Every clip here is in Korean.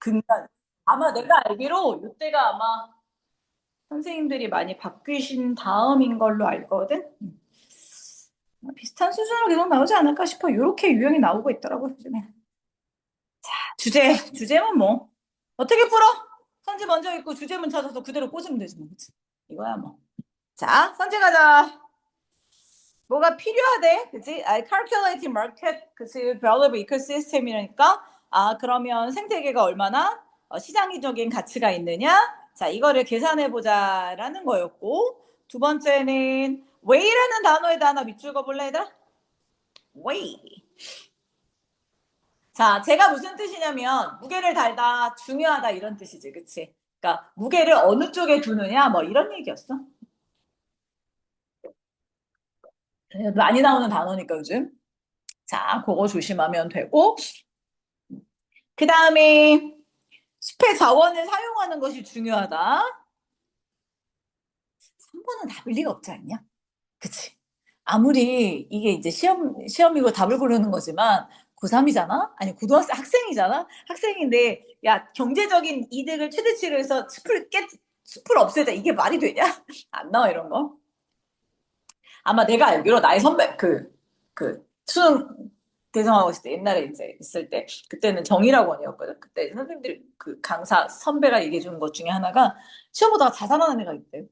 근간. 아마 내가 알기로 이때가 아마 선생님들이 많이 바뀌신 다음인 걸로 알거든. 비슷한 수준으로 계속 나오지 않을까 싶어. 이렇게 유형이 나오고 있더라고 요즘에. 주제는 뭐 어떻게 풀어? 선지 먼저 읽고 주제문 찾아서 그대로 꽂으면 되지 뭐. 그치? 이거야 뭐. 자, 선지 가자. 뭐가 필요하대, 그치? calculating market, 그치? valuable ecosystem이니까, 그러면 생태계가 얼마나 시장적인 가치가 있느냐? 자, 이거를 계산해보자라는 거였고, 두 번째는 weigh라는 단어에다 하나 밑줄 그어볼래, 얘들아? weigh. 자, 제가 무슨 뜻이냐면, 무게를 달다, 중요하다, 이런 뜻이지, 그치? 그러니까, 무게를 어느 쪽에 두느냐, 뭐, 이런 얘기였어. 많이 나오는 단어니까, 요즘. 자, 그거 조심하면 되고, 그 다음에 숲의 자원을 사용하는 것이 중요하다. 3번은 답일 리가 없지 않냐? 그치? 아무리 이게 이제 시험이고 답을 고르는 거지만 고3이잖아? 아니, 고등학생, 학생이잖아? 학생인데, 야, 경제적인 이득을 최대치로 해서 숲을 없애자. 이게 말이 되냐? 안 나와, 이런 거. 아마 내가 알기로 나의 선배, 수능 대성하고 있을 때, 옛날에 이제 있을 때, 그때는 정의학원이었거든. 그때 선생님들이 그 강사, 선배가 얘기해 주는 것 중에 하나가 시험 보다가 자살하는 애가 있대.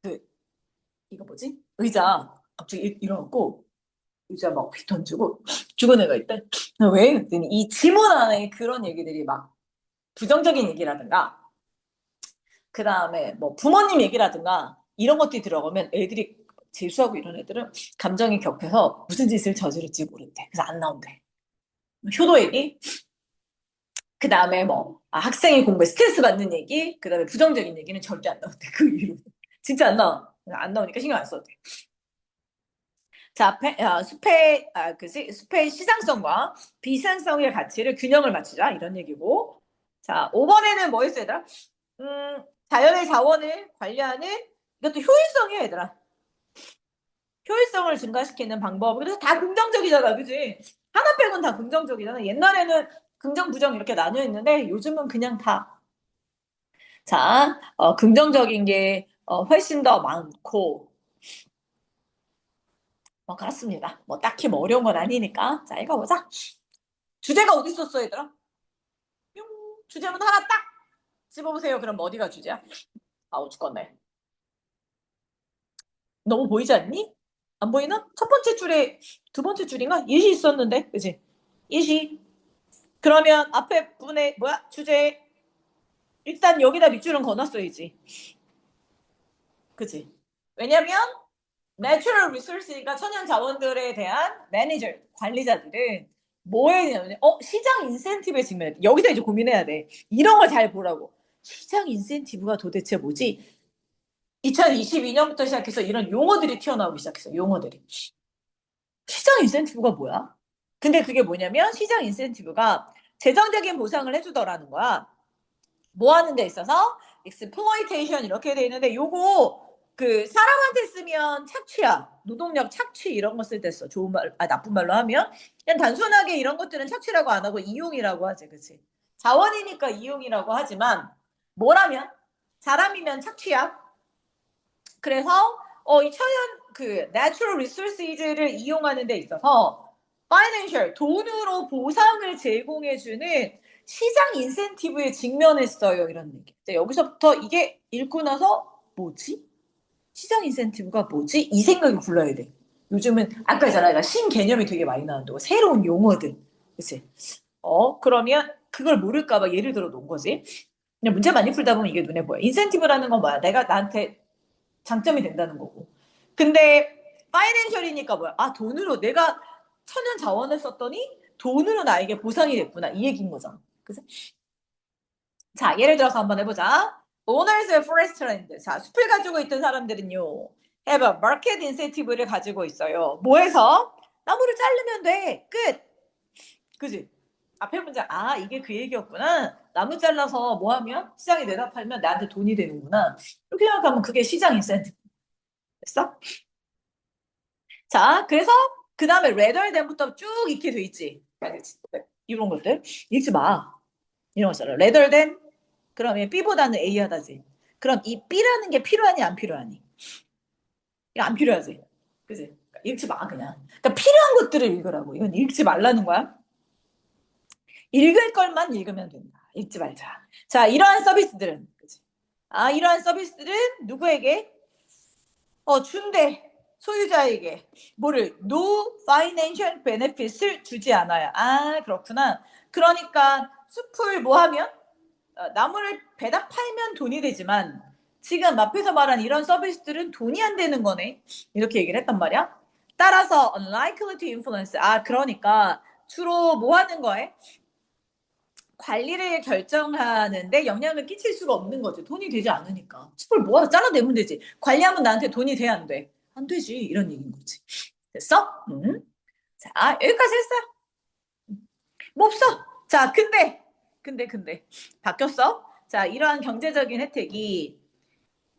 그, 이거 뭐지? 의자 갑자기 일어났고, 의자 막 휙 던지고, 죽은 애가 있대. 왜? 그랬더니 이 지문 안에 그런 얘기들이 막 부정적인 얘기라든가, 그 다음에 뭐 부모님 얘기라든가, 이런 것들이 들어가면 애들이 재수하고 이런 애들은 감정이 격해서 무슨 짓을 저지를지 모른대. 그래서 안 나온대. 효도 얘기, 그 다음에 뭐, 학생이 공부에 스트레스 받는 얘기, 그 다음에 부정적인 얘기는 절대 안 나온대. 그 이후로. 진짜 안 나와. 안 나오니까 신경 안 써도 돼. 자, 숲의 시장성과 비상성의 가치를 균형을 맞추자. 이런 얘기고. 자, 5번에는 뭐 있어, 얘들아? 자연의 자원을 관리하는 이것도 효율성이야, 얘들아. 효율성을 증가시키는 방법. 그래서 다 긍정적이잖아, 그지? 하나 빼곤 다 긍정적이잖아. 옛날에는 긍정, 부정 이렇게 나뉘어 있는데 요즘은 그냥 다. 자, 긍정적인 게 훨씬 더 많고, 뭐 그렇습니다. 뭐 딱히 뭐 어려운 건 아니니까. 자, 읽어보자. 주제가 어디 있었어, 얘들아? 뿅. 주제문 하나 딱 집어보세요. 그럼 어디가 주제야? 아우, 죽겠네. 너무 보이지 않니? 안 보이나? 첫 번째 줄에, 두 번째 줄인가? 예시 있었는데, 그지? 예시. 그러면 앞에 분의, 뭐야? 주제. 일단 여기다 밑줄은 그어놨어야지. 그지? 왜냐면, 내추럴 리소스니까 천연 자원들에 대한 매니저, 관리자들은 뭐 해야 되냐면, 시장 인센티브에 직면해. 여기서 이제 고민해야 돼. 이런 걸 잘 보라고. 시장 인센티브가 도대체 뭐지? 2022년부터 시작해서 이런 용어들이 튀어나오기 시작했어, 용어들이. 시장 인센티브가 뭐야? 근데 그게 뭐냐면, 시장 인센티브가 재정적인 보상을 해주더라는 거야. 뭐 하는 데 있어서 exploitation 이렇게 돼 있는데 요거 그 사람한테 쓰면 착취야. 노동력 착취 이런 거 쓸 때 써. 좋은 말, 나쁜 말로 하면 그냥 단순하게 이런 것들은 착취라고 안 하고 이용이라고 하지, 그치? 자원이니까 이용이라고 하지만 뭐라면 사람이면 착취야. 그래서 이 천연 그 natural resources를 이용하는 데 있어서 financial 돈으로 보상을 제공해주는 시장 인센티브에 직면했어요, 이런 얘기. 여기서부터 이게 읽고 나서 뭐지? 시장 인센티브가 뭐지? 이 생각이 굴러야 돼. 요즘은 아까 있잖아, 신개념이 되게 많이 나온다고 새로운 용어들, 그치? 그러면 그걸 모를까봐 예를 들어 놓은 거지. 그냥 문제 많이 풀다 보면 이게 눈에 보여. 인센티브라는 건 뭐야? 내가 나한테 장점이 된다는 거고. 근데 파이낸셜이니까 뭐야? 돈으로 내가 천연 자원을 썼더니 돈으로 나에게 보상이 됐구나. 이 얘기인 거잖아. 그래서 자, 예를 들어서 한번 해보자. Owners of forest land. 자, 숲을 가지고 있던 사람들은요. have a market incentive를 가지고 있어요. 뭐 해서? 나무를 자르면 돼. 끝. 그지? 앞에 문제, 이게 그 얘기였구나. 나무 잘라서 뭐 하면? 시장에 내다 팔면 나한테 돈이 되는구나. 이렇게 생각하면 그게 시장 인센티브. 됐어? 자, 그래서 그 다음에 rather than부터 쭉 읽게 돼 있지. 이런 것들 읽지 마. 이런 거 있잖아. rather than 그러면 B보다는 A 하다지. 그럼 이 B라는 게 필요하니 안 필요하니? 이거 안 필요하지. 그지? 그러니까 읽지 마 그냥. 그러니까 필요한 것들을 읽으라고. 이건 읽지 말라는 거야. 읽을 것만 읽으면 된다. 읽지 말자. 자, 이러한 서비스들은 그치? 이러한 서비스들은 누구에게? 준대. 소유자에게 뭐를 no financial benefit을 주지 않아요. 그렇구나. 그러니까 숲을 뭐 하면 나무를 베다 팔면 돈이 되지만 지금 앞에서 말한 이런 서비스들은 돈이 안 되는 거네. 이렇게 얘기를 했단 말이야. 따라서 unlikely to influence. 그러니까 주로 뭐 하는 거에? 관리를 결정하는데 영향을 끼칠 수가 없는 거지. 돈이 되지 않으니까. 숲을 모아서 잘라내면 되지. 관리하면 나한테 돈이 돼, 안 돼? 안 되지. 이런 얘기인 거지. 됐어? 자, 여기까지 했어. 뭐 없어. 자, 근데. 바뀌었어? 자, 이러한 경제적인 혜택이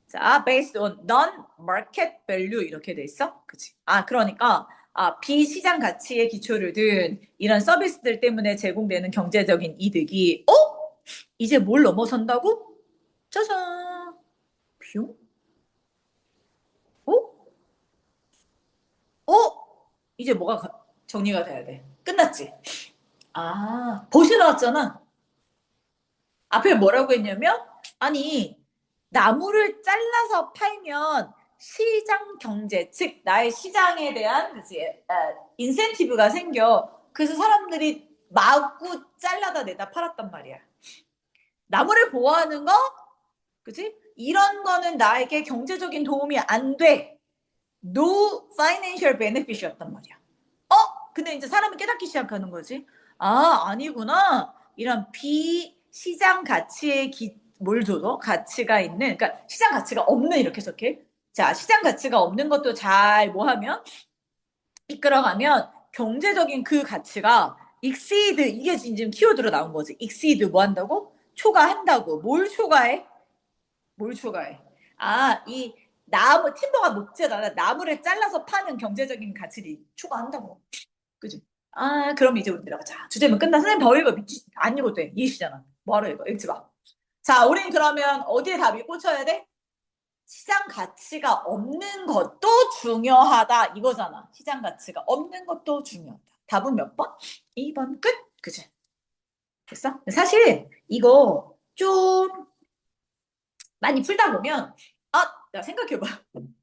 자, based on non-market value 이렇게 돼 있어. 그치? 그러니까 비시장 가치에 기초를 둔 이런 서비스들 때문에 제공되는 경제적인 이득이 이제 뭘 넘어선다고? 짜잔. 비용? 어? 어? 이제 뭐가 정리가 돼야 돼? 끝났지? 벌써 나왔잖아. 앞에 뭐라고 했냐면 아니 나무를 잘라서 팔면 시장 경제, 즉 나의 시장에 대한 그치, 인센티브가 생겨. 그래서 사람들이 마구 잘라다 내다 팔았단 말이야. 나무를 보호하는 거, 그치? 이런 거는 나에게 경제적인 도움이 안 돼. No financial benefit이었단 말이야. 근데 이제 사람이 깨닫기 시작하는 거지. 아니구나. 이런 비시장 가치의 뭘 줘도 가치가 있는, 그러니까 시장 가치가 없는 이렇게 해석해. 자, 시장 가치가 없는 것도 잘 뭐 하면 이끌어가면 경제적인 그 가치가 exceed 이게 지금 키워드로 나온 거지. exceed 뭐 한다고? 초과한다고. 뭘 초과해? 뭘 초과해? 이 나무 팀버가 목재다. 나무를 잘라서 파는 경제적인 가치를 초과한다고. 그지? 그럼 이제 우리 들어가자. 주제문 끝나. 선생님 더 읽어. 안 읽어도 돼. 이해시잖아. 뭐하러 읽어? 읽지 마. 자, 우린 그러면 어디에 답이 꽂혀야 돼? 시장 가치가 없는 것도 중요하다. 이거잖아. 시장 가치가 없는 것도 중요하다. 답은 몇 번? 2번 끝. 그지? 됐어? 사실 이거 좀 많이 풀다 보면 야 생각해봐.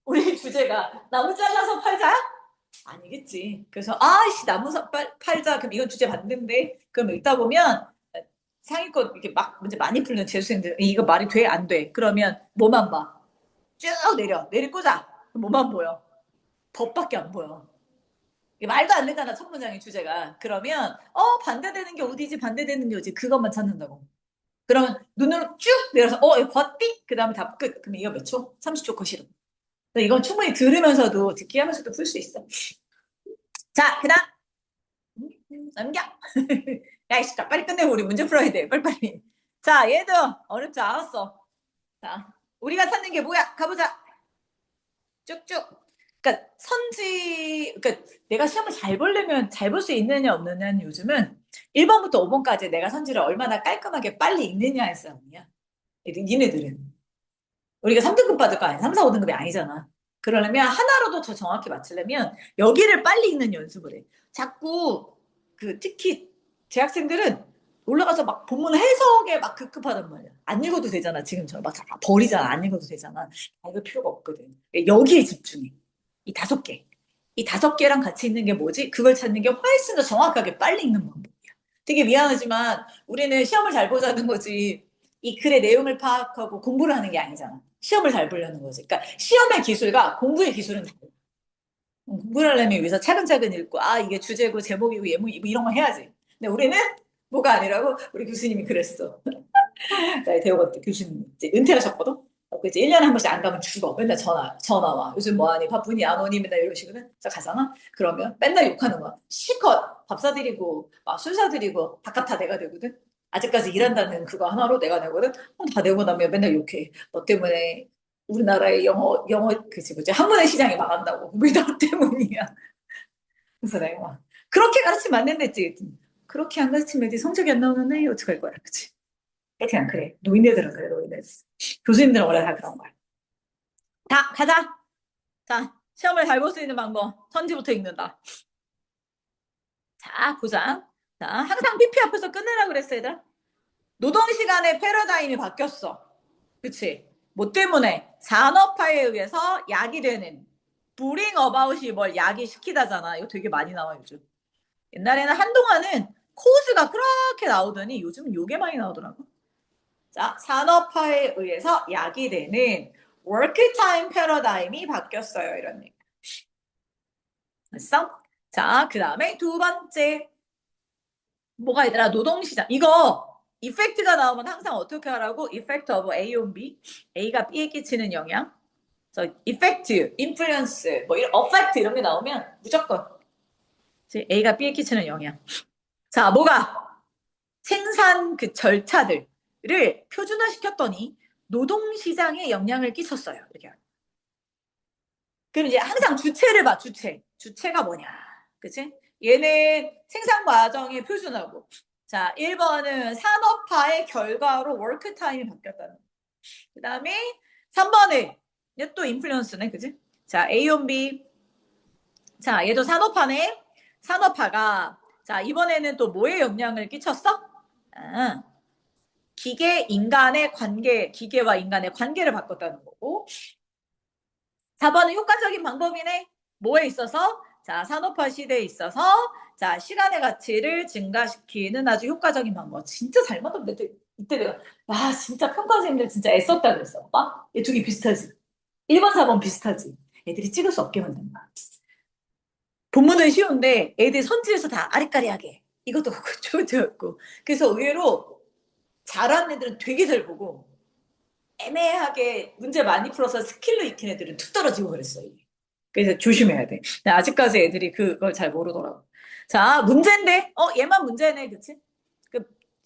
우리 주제가 나무 잘라서 팔자야? 아니겠지. 그래서 나무 팔자. 그럼 이건 주제 봤는데 그럼 읽다 보면 상위권 이렇게 막 문제 많이 풀는 재수생들 이거 말이 돼? 안 돼? 그러면 뭐만 봐? 쭉 내리 꽂아. 뭐만 보여? 법밖에 안 보여. 말도 안 되잖아 첫 문장의 주제가. 그러면 반대되는 게 어디지? 반대되는 게 어디지? 그것만 찾는다고. 그러면 눈으로 쭉 내려서 이거 봤디? 그 다음에 답 끝. 그럼 이거 몇 초? 30초 컷이로. 이건 충분히 들으면서도 듣기 하면서도 풀 수 있어. 자, 그 다음 넘겨. 야, 이씨, 빨리 끝내고 우리 문제 풀어야 돼. 빨리빨리. 자, 얘들 어렵지 않았어. 자, 우리가 찾는 게 뭐야? 가보자. 쭉쭉. 그러니까 그러니까 내가 시험을 잘 보려면 잘 볼 수 있느냐 없느냐는 요즘은 1번부터 5번까지 내가 선지를 얼마나 깔끔하게 빨리 읽느냐의 싸움이야. 니네들은. 우리가 3등급 받을 거 아니야. 3, 4, 5등급이 아니잖아. 그러려면 하나로도 더 정확히 맞추려면 여기를 빨리 읽는 연습을 해. 자꾸 특히 재학생들은 올라가서 막 본문 해석에 막 급급하단 말이야. 안 읽어도 되잖아. 지금처럼 막 버리잖아. 안 읽어도 되잖아. 읽을 필요가 없거든. 여기에 집중해. 이 5개. 이 5개랑 같이 있는 게 뭐지? 그걸 찾는 게 훨씬 더 정확하게 빨리 읽는 방법이야. 되게 미안하지만 우리는 시험을 잘 보자는 거지. 이 글의 내용을 파악하고 공부를 하는 게 아니잖아. 시험을 잘 보려는 거지. 그러니까 시험의 기술과 공부의 기술은 달라. 공부를 하려면 여기서 차근차근 읽고 이게 주제고 제목이고 예문 이런 거 해야지. 근데 우리는 뭐가 아니라고 우리 교수님이 그랬어. 나 대우가 교수님 이제 은퇴하셨거든. 이제 1년에 한 번씩 안 가면 죽어. 맨날 전화 와. 요즘 뭐하니? 바쁘니? 안 오니? 맨날 이러시거든. 저 가잖아. 그러면 맨날 욕하는 거야. 실컷 밥 사드리고 술 사드리고 밥값 다 내가 되거든. 아직까지 일한다는 그거 하나로 내가 내거든. 다 내고 나면 맨날 욕해. 너 때문에 우리나라의 영어 그지 뭐지 학문의 시장이 망한다고. 왜 너 때문이야? 그래서 내가 막 그렇게 가르치면 안 된댔지. 그렇게 안 가르치면 애들이 성적이 안 나오는 애 어떡할 거야, 그치? 그렇게 그래. 노인네들은 그래, 노인네들. 교수님들은 원래 다 그런 거야. 자, 가자. 자, 시험을 잘 볼 수 있는 방법. 선지부터 읽는다. 자, 보자. 자, 항상 PP 앞에서 끊으라 그랬어, 얘들아. 노동시간의 패러다임이 바뀌었어. 그치? 뭐 때문에? 산업화에 의해서 약이 되는. bring about이 뭘 약이 시키다잖아. 이거 되게 많이 나와, 요즘. 옛날에는 한동안은 코스가 그렇게 나오더니 요즘 요게 많이 나오더라고. 자, 산업화에 의해서 약이 되는 워크타임 패러다임이 바뀌었어요. 이런 얘기. 됐어? 자, 그 다음에 두 번째. 뭐가 있더라? 노동시장. 이거 이펙트가 나오면 항상 어떻게 하라고? Effect of A on B. A가 B에 끼치는 영향. 그래서 effect, influence, 뭐 이런 effect 이런 게 나오면 무조건 A가 B에 끼치는 영향. 자, 뭐가? 생산 그 절차들을 표준화시켰더니 노동시장에 영향을 끼쳤어요. 이렇게. 그럼 이제 항상 주체를 봐, 주체. 주체가 뭐냐. 그치? 얘는 생산 과정의 표준화고. 자, 1번은 산업화의 결과로 워크타임이 바뀌었다는. 그 다음에 3번에 또 인플루언스네, 그치? 자, A on B. 자, 얘도 산업화네. 산업화가 자, 이번에는 또 뭐에 영향을 끼쳤어? 아, 기계와 인간의 관계를 바꿨다는 거고. 4번은 효과적인 방법이네. 뭐에 있어서? 자, 산업화 시대에 있어서 자, 시간의 가치를 증가시키는 아주 효과적인 방법. 진짜 잘 만들었는데 이때 내가 와, 진짜 평가생들 진짜 애썼다 그랬어. 오빠? 얘 두 개 비슷하지? 1번, 4번 비슷하지? 애들이 찍을 수 없게 만든다. 본문은 쉬운데 애들 선지에서 다 아리까리하게 이것도 그렇고 저것도 그렇고 그래서 의외로 잘하는 애들은 되게 잘 보고 애매하게 문제 많이 풀어서 스킬로 익힌 애들은 툭 떨어지고 그랬어요. 그래서 조심해야 돼. 아직까지 애들이 그걸 잘 모르더라고. 자, 문제인데, 얘만 문제네, 그치?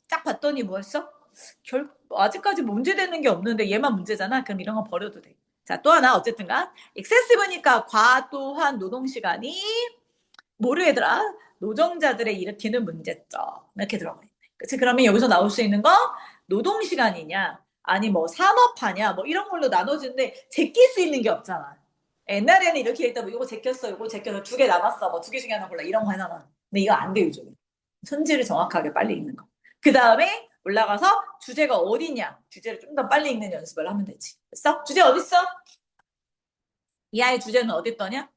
딱 봤더니 뭐였어? 아직까지 문제되는 게 없는데 얘만 문제잖아? 그럼 이런 거 버려도 돼. 자, 또 하나, 어쨌든가. excessive니까 과도한 노동시간이, 뭐를 얘들아? 노동자들의 일으키는 문제점. 이렇게 들어가 있네. 그치? 그러면 여기서 나올 수 있는 거, 노동시간이냐, 아니 뭐 산업화냐, 뭐 이런 걸로 나눠지는데, 제낄 수 있는 게 없잖아. 옛날에는 이렇게 했다, 뭐 이거 제꼈어, 이거 제껴서 두 개 남았어, 뭐 두 개 중에 하나 골라, 이런 거 하나만. 근데 이거 안 돼, 요즘에. 손질을 정확하게 빨리 읽는 거. 그 다음에 올라가서 주제가 어디냐, 주제를 좀 더 빨리 읽는 연습을 하면 되지. 됐어? 주제 어딨어? 이 아이 주제는 어디 있더냐?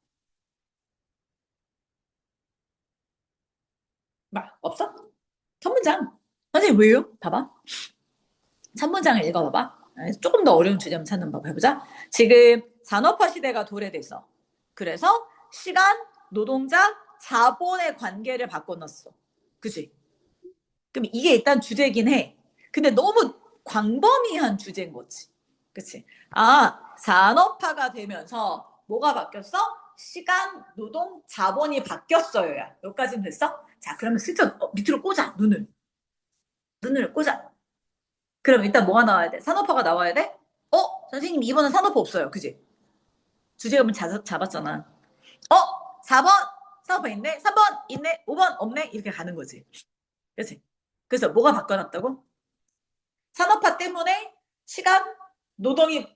막, 없어? 첫 문장. 선생님, 왜요? 봐봐. 첫 문장을 읽어봐봐. 조금 더 어려운 주제 한번 찾는 법 해보자. 지금 산업화 시대가 도래돼서. 그래서 시간, 노동자, 자본의 관계를 바꿔놨어. 그치? 그럼 이게 일단 주제긴 해. 근데 너무 광범위한 주제인 거지. 그치? 아, 산업화가 되면서 뭐가 바뀌었어? 시간, 노동, 자본이 바뀌었어요. 야. 여기까지는 됐어? 자, 그러면 슬쩍 밑으로 꽂아, 눈을. 눈을 꽂아. 그럼 일단 뭐가 나와야 돼? 산업화가 나와야 돼? 선생님, 이번은 산업화 없어요. 그지? 주제음을 잡았잖아. 4번 산업화 있네? 3번 있네? 5번 없네? 이렇게 가는 거지. 그치? 그래서 뭐가 바꿔놨다고? 산업화 때문에 시간, 노동이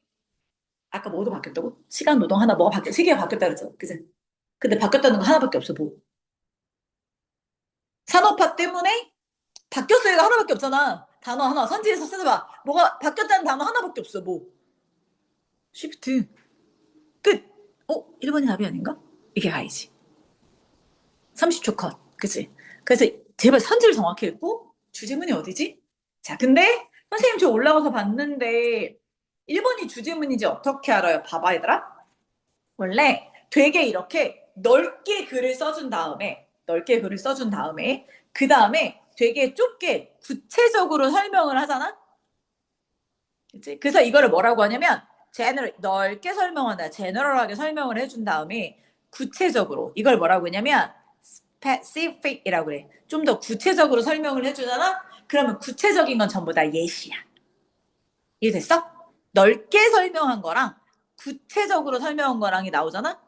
아까 뭐도 바뀌었다고? 시간, 노동 하나 뭐가 바뀌었, 세 개가 바뀌었다 그랬죠. 그치? 근데 바뀌었다는 거 하나밖에 없어, 뭐. 산업화 때문에 바뀌었어요가 하나밖에 없잖아. 단어 하나. 선지에서 써봐. 뭐가 바뀌었다는 단어 하나밖에 없어, 뭐. 쉬프트. 끝. 1번이 답이 아닌가? 이게 가야지. 30초 컷. 그치? 그래서 제발 선지를 정확히 읽고 주제문이 어디지? 자, 근데 선생님 저 올라가서 봤는데 1번이 주제문인지 어떻게 알아요? 봐봐, 얘들아. 원래 되게 이렇게 넓게 글을 써준 다음에 그 다음에 되게 좁게 구체적으로 설명을 하잖아? 그치? 그래서 이거를 뭐라고 하냐면 넓게 설명한다. 제너럴하게 설명을 해준 다음에 구체적으로 이걸 뭐라고 하냐면 specific이라고 그래. 좀 더 구체적으로 설명을 해주잖아? 그러면 구체적인 건 전부 다 예시야. 이해됐어? 넓게 설명한 거랑 구체적으로 설명한 거랑이 나오잖아?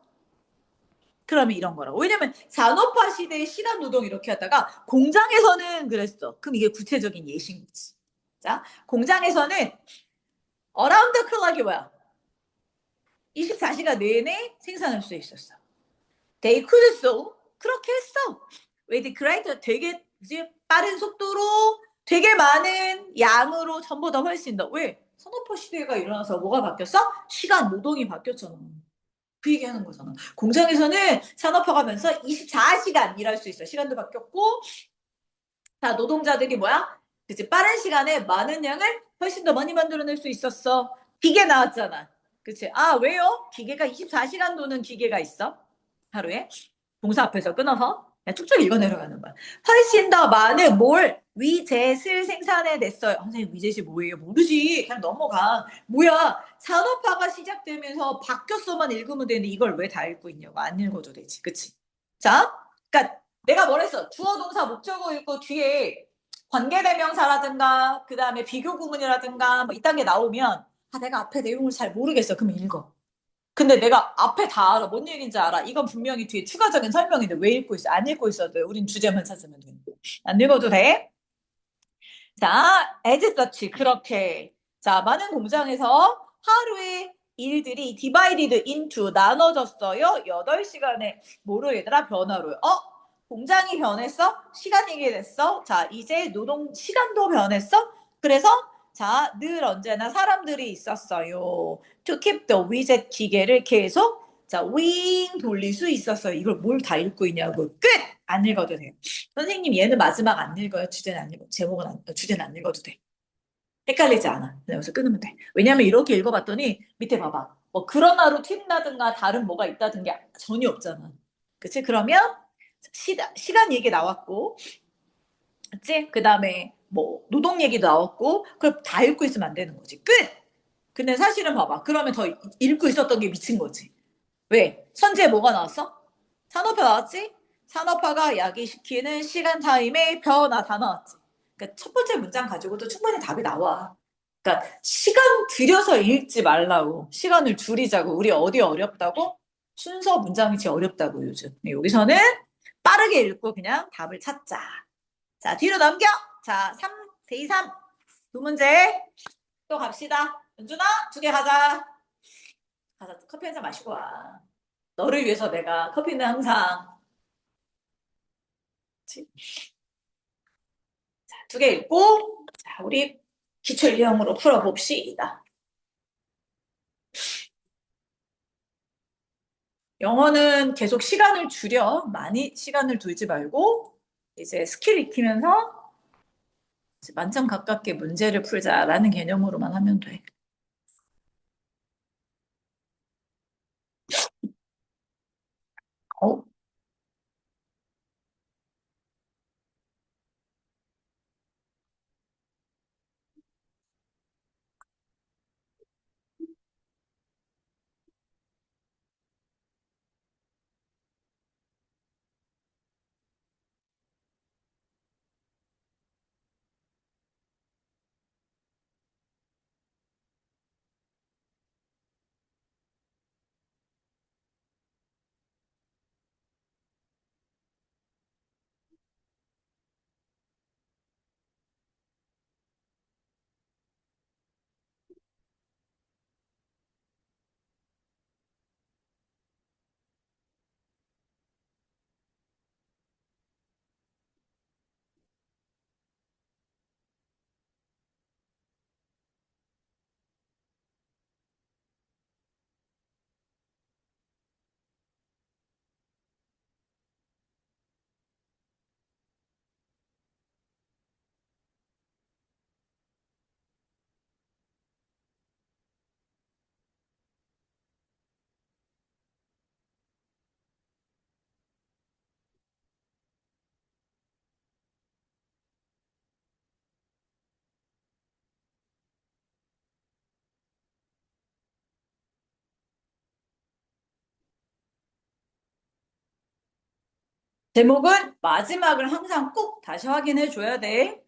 그러면 이런 거라고. 왜냐면 산업화 시대에 시간 노동 이렇게 하다가 공장에서는 그랬어. 그럼 이게 구체적인 예시인 거지. 자, 공장에서는 around the clock이 뭐야? 24시간 내내 생산할 수 있었어. They could so 그렇게 했어. with great 되게 이제 빠른 속도로 되게 많은 양으로 전보다 훨씬 더. 왜? 산업화 시대가 일어나서 뭐가 바뀌었어? 시간 노동이 바뀌었잖아. 그 얘기하는 거잖아. 공장에서는 산업화가면서 24시간 일할 수 있어. 시간도 바뀌었고, 자 노동자들이 뭐야? 그치 빠른 시간에 많은 양을 훨씬 더 많이 만들어낼 수 있었어. 기계 나왔잖아. 그치? 아 왜요? 기계가 24시간 도는 기계가 있어. 하루에 봉사 앞에서 끊어서 그냥 쭉쭉 읽어 내려가는 거야. 훨씬 더 많은 뭘 위젯을 생산해냈어요. 선생님 위젯이 뭐예요? 모르지. 그냥 넘어가. 뭐야? 산업화가 시작되면서 바뀌었어만 읽으면 되는데 이걸 왜 다 읽고 있냐고. 안 읽어도 되지. 그치? 자, 그러니까 내가 뭐랬어? 주어 동사 목적어 읽고 뒤에 관계대명사라든가 그 다음에 비교구문이라든가 뭐 이딴 게 나오면 아 내가 앞에 내용을 잘 모르겠어. 그러면 읽어. 근데 내가 앞에 다 알아. 뭔 얘기인지 알아. 이건 분명히 뒤에 추가적인 설명인데 왜 읽고 있어? 안 읽고 있어도 돼. 우린 주제만 찾으면 돼. 안 읽어도 돼. 자, as such 그렇게. 자, 많은 공장에서 하루의 일들이 divided into 나눠졌어요. 8시간의 뭐로 얘들아? 변화로. 공장이 변했어? 시간 얘기됐어? 자, 이제 노동 시간도 변했어? 그래서 자, 늘 언제나 사람들이 있었어요. To keep the widget 기계를 계속 자, 윙 돌릴 수 있었어요. 이걸 뭘 다 읽고 있냐고. 끝! 안 읽어도 돼요. 선생님 얘는 마지막 안 읽어요. 주제는 안 읽어. 제목은 주제는 안 읽어도 돼. 헷갈리지 않아. 그냥 여기서 끊으면 돼. 왜냐면 이렇게 읽어봤더니 밑에 봐봐. 뭐 그런 하루 튄다든가 다른 뭐가 있다든 게 전혀 없잖아. 그치? 그러면 시간 얘기 나왔고, 그치? 그 다음에 뭐 노동 얘기도 나왔고, 그럼 다 읽고 있으면 안 되는 거지. 끝! 근데 사실은 봐봐. 그러면 더 읽고 있었던 게 미친 거지. 왜? 선제 뭐가 나왔어? 산업화 나왔지? 산업화가 야기시키는 시간 타임의 변화 다 나왔지. 그러니까 첫 번째 문장 가지고도 충분히 답이 나와. 그러니까 시간 들여서 읽지 말라고. 시간을 줄이자고. 우리 어디 어렵다고? 순서 문장이 제일 어렵다고 요즘. 네, 여기서는 빠르게 읽고 그냥 답을 찾자. 자, 뒤로 넘겨. 자, 3, 대2 3. 두 문제. 또 갑시다. 연준아, 2개 가자. 가자, 커피 한 잔 마시고 와. 너를 위해서 내가 커피는 항상 2개 읽고 자, 우리 기출 유형으로 풀어봅시다. 영어는 계속 시간을 줄여. 많이 시간을 두지 말고 이제 스킬 익히면서 만점 가깝게 문제를 풀자라는 개념으로만 하면 돼. 어, 제목은 마지막을 항상 꼭 다시 확인해 줘야 돼.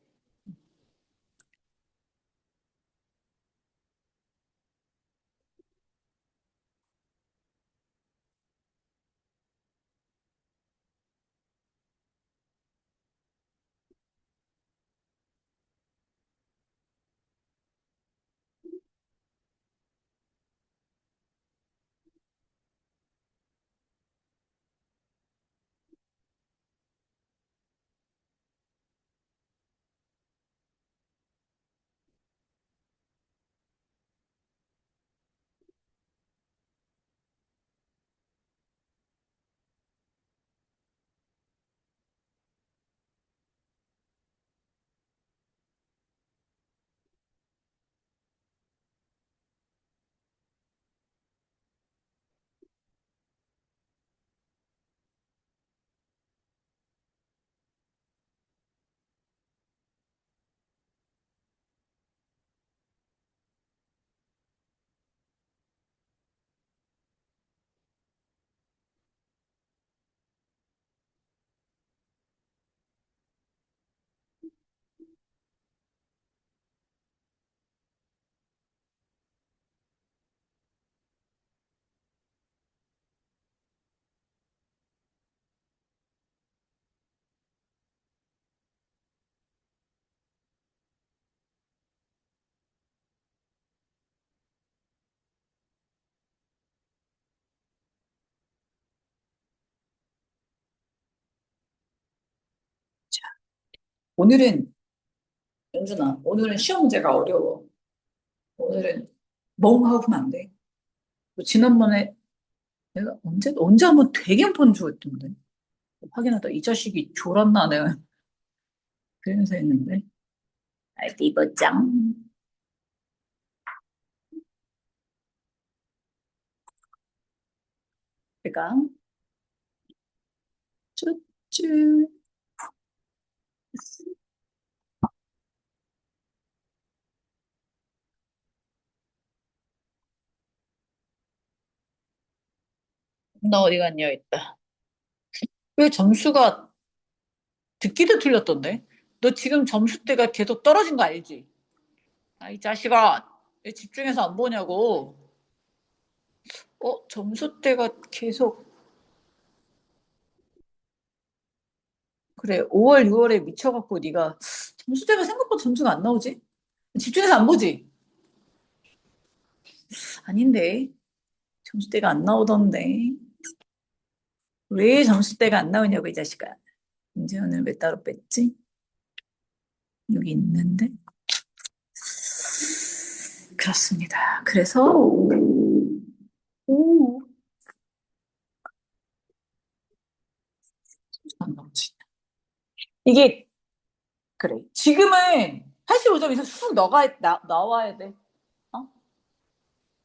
오늘은, 연준아, 오늘은 시험 문제가 어려워. 오늘은 멍하고 하면 안 돼. 너 지난번에 내가 언제 한번 되게 한 번 주었던데. 확인하다 이 자식이 졸았나 내가 그래서 했는데. 알디 버짱. 제가 쭈쭈. 나 어디 갔냐 있다. 왜 점수가 듣기도 틀렸던데? 너 지금 점수대가 계속 떨어진 거 알지? 아, 이 자식아, 왜 집중해서 안 보냐고. 점수대가 계속, 그래, 5월, 6월에 미쳐갖고 네가 점수대가 생각보다 점수가 안 나오지? 집중해서 안 보지? 아닌데, 점수대가 안 나오던데. 왜 점수대가 안 나오냐고, 이 자식아. 김재현을 왜 따로 뺐지? 여기 있는데. 그렇습니다. 그래서, 오, 안 나오지. 이게 그래. 지금은 85점에서 쑥 나와야 돼. 어?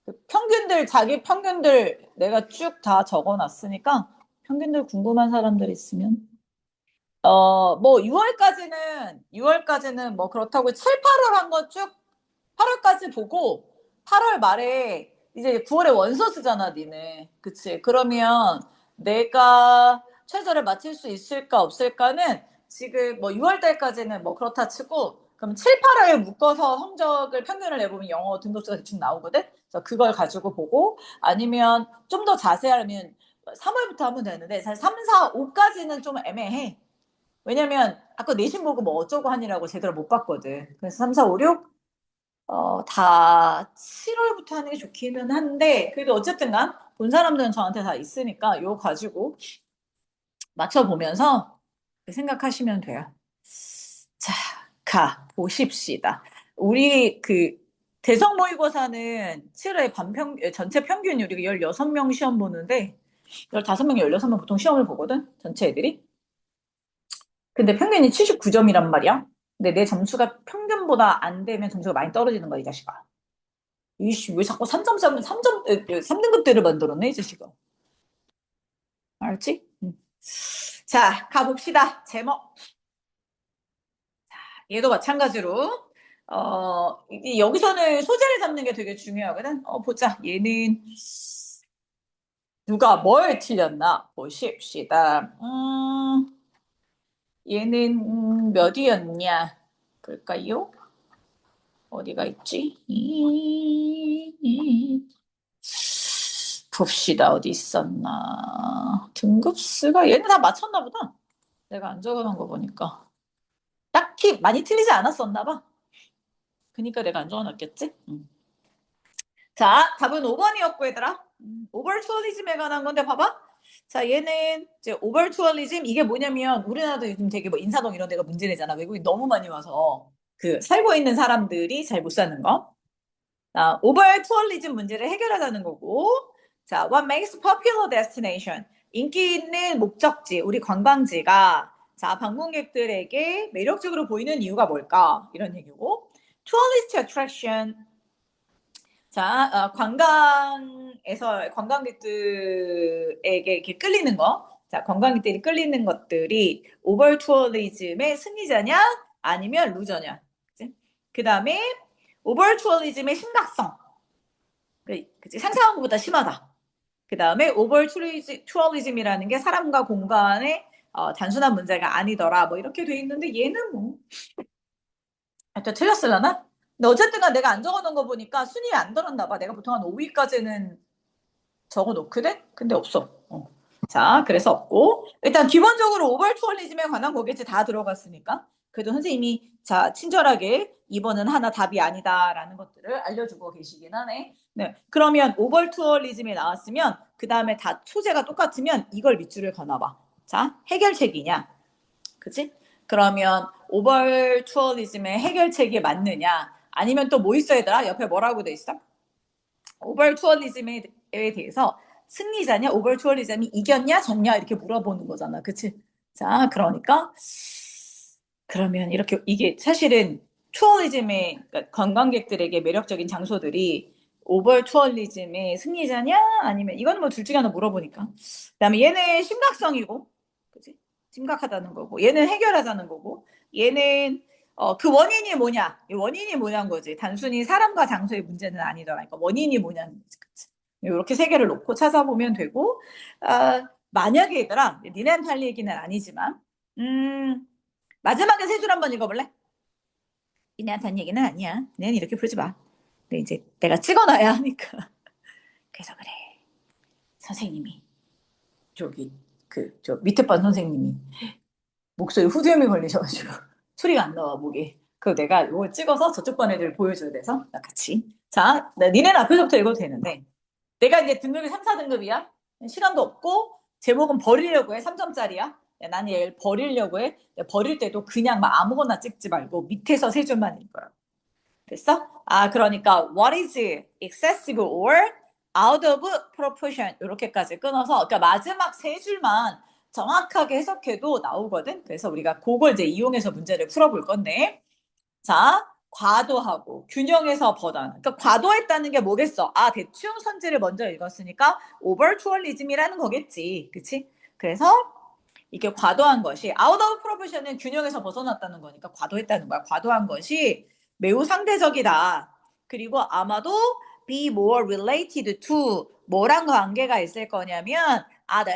그 평균들, 자기 평균들 내가 쭉 다 적어놨으니까 평균들 궁금한 사람들 있으면. 뭐 6월까지는 뭐 그렇다고 7, 8월 한 거 쭉 8월까지 보고 8월 말에 이제 9월에 원서 쓰잖아, 니네. 그치? 그러면 내가 최저를 맞출 수 있을까 없을까는 지금 뭐 6월 달까지는 뭐 그렇다 치고 그럼 7, 8월 묶어서 성적을 평균을 내보면 영어 등급수가 대충 나오거든? 그래서 그걸 가지고 보고 아니면 좀 더 자세하면 3월부터 하면 되는데 사실 3, 4, 5까지는 좀 애매해. 왜냐면 아까 내신 보고 뭐 어쩌고 하니라고 제대로 못 봤거든. 그래서 3, 4, 5, 6 다 7월부터 하는 게 좋기는 한데, 그래도 어쨌든 간, 본 사람들은 저한테 다 있으니까, 요 가지고 맞춰보면서 생각하시면 돼요. 자, 보십시다. 우리 대성 모의고사는 7회 전체 평균율이 16명 시험 보는데, 15명, 16명 보통 시험을 보거든? 전체 애들이. 근데 평균이 79점이란 말이야. 근데 내 점수가 평균보다 안 되면 점수가 많이 떨어지는 거야, 이 자식아. 이씨, 왜 자꾸 3점 쌓으면 3점, 3등급대를 만들었네, 이 자식아. 알았지? 자, 가봅시다. 제목. 얘도 마찬가지로, 여기서는 소재를 잡는 게 되게 중요하거든. 보자. 얘는 누가 뭘 틀렸나? 보십시다. 얘는 몇이었냐? 볼까요? 어디가 있지? 봅시다. 어디 있었나. 등급수가 얘는 다 맞췄나 보다. 내가 안 적어놓은 거 보니까. 딱히 많이 틀리지 않았었나 봐. 그니까 내가 안 적어놨겠지? 자, 답은 5번이었고, 얘들아. 오버투어리즘에 관한 건데, 봐봐. 자, 얘는 이제 오버투어리즘, 이게 뭐냐면, 우리나라도 요즘 되게 뭐 인사동 이런 데가 문제되잖아. 외국인 너무 많이 와서. 살고 있는 사람들이 잘 못 사는 거. 자, 오버투어리즘 문제를 해결하자는 거고. 자, what makes popular destination? 인기 있는 목적지, 우리 관광지가 자, 방문객들에게 매력적으로 보이는 이유가 뭘까? 이런 얘기고. tourist attraction. 자, 관광객들에게 이렇게 끌리는 거. 자, 관광객들이 끌리는 것들이 오버 투어리즘의 승리자냐? 아니면 루저냐? 그 다음에 오버 투어리즘의 심각성. 그치? 상상한 것보다 심하다. 그 다음에 오버 투어리즘이라는 게 사람과 공간의 단순한 문제가 아니더라. 뭐 이렇게 돼 있는데 얘는 뭐 또 틀렸을라나? 근데 어쨌든 간 내가 안 적어놓은 거 보니까 순위에 안 들었나 봐. 내가 보통 한 5위까지는 적어놓거든? 근데 없어. 자, 그래서 없고. 일단 기본적으로 오버투어리즘에 관한 거겠지. 다 들어갔으니까. 그래도 선생님이 자, 친절하게 2번은 하나 답이 아니다라는 것들을 알려주고 계시긴 하네. 네. 그러면 오버투어리즘에 나왔으면 그 다음에 다 소재가 똑같으면 이걸 밑줄을 그어놔봐. 자, 해결책이냐. 그치? 그러면 오버추얼리즘의 해결책이 맞느냐? 아니면 또 뭐 있어야 되더라? 옆에 뭐라고 돼 있어? 오버추얼리즘에 대해서 승리자냐? 오버추얼리즘이 이겼냐? 졌냐? 이렇게 물어보는 거잖아. 그치? 자, 그러니까 그러면 이렇게 이게 사실은 투어리즘의 그러니까 관광객들에게 매력적인 장소들이 오버 투어리즘의 승리자냐 아니면 이거는 뭐 둘 중에 하나 물어보니까 그다음에 얘는 심각성이고 그치? 심각하다는 거고 얘는 해결하자는 거고 얘는 그 원인이 뭐냐 이 원인이 뭐냐는 거지 단순히 사람과 장소의 문제는 아니더라 그러니까 원인이 뭐냐는 거지 그치? 이렇게 세 개를 놓고 찾아보면 되고 만약에 얘들아 니네한테 할 얘기는 아니지만 마지막에 세 줄 한번 읽어볼래? 니네한테 한 얘기는 아니야. 니네는 이렇게 부르지 마. 근데 이제 내가 찍어놔야 하니까. 그래서 그래. 선생님이 저기 저 밑에 반 선생님이 목소리 후두염이 걸리셔가지고 소리가 안 나와 목이. 그리고 내가 이거 찍어서 저쪽 반 애들 보여줘야 돼서 같이. 자, 니네는 앞에서부터 읽어도 되는데 내가 이제 등급이 3, 4등급이야. 시간도 없고 제목은 버리려고 해. 3점짜리야. 난 얘를 버리려고 해. 버릴 때도 그냥 막 아무거나 찍지 말고 밑에서 세 줄만 읽어요. 됐어? 그러니까 what is excessive or out of proportion 이렇게까지 끊어서 그러니까 마지막 세 줄만 정확하게 해석해도 나오거든. 그래서 우리가 그걸 이제 이용해서 문제를 풀어볼 건데 자, 과도하고 균형에서 벗어나. 그러니까 과도했다는 게 뭐겠어? 대충 선지를 먼저 읽었으니까 오버추얼리즘이라는 거겠지. 그치? 그래서 이게 과도한 것이 out of proportion은 균형에서 벗어났다는 거니까 과도했다는 거야. 과도한 것이 매우 상대적이다. 그리고 아마도 be more related to 뭐랑 관계가 있을 거냐면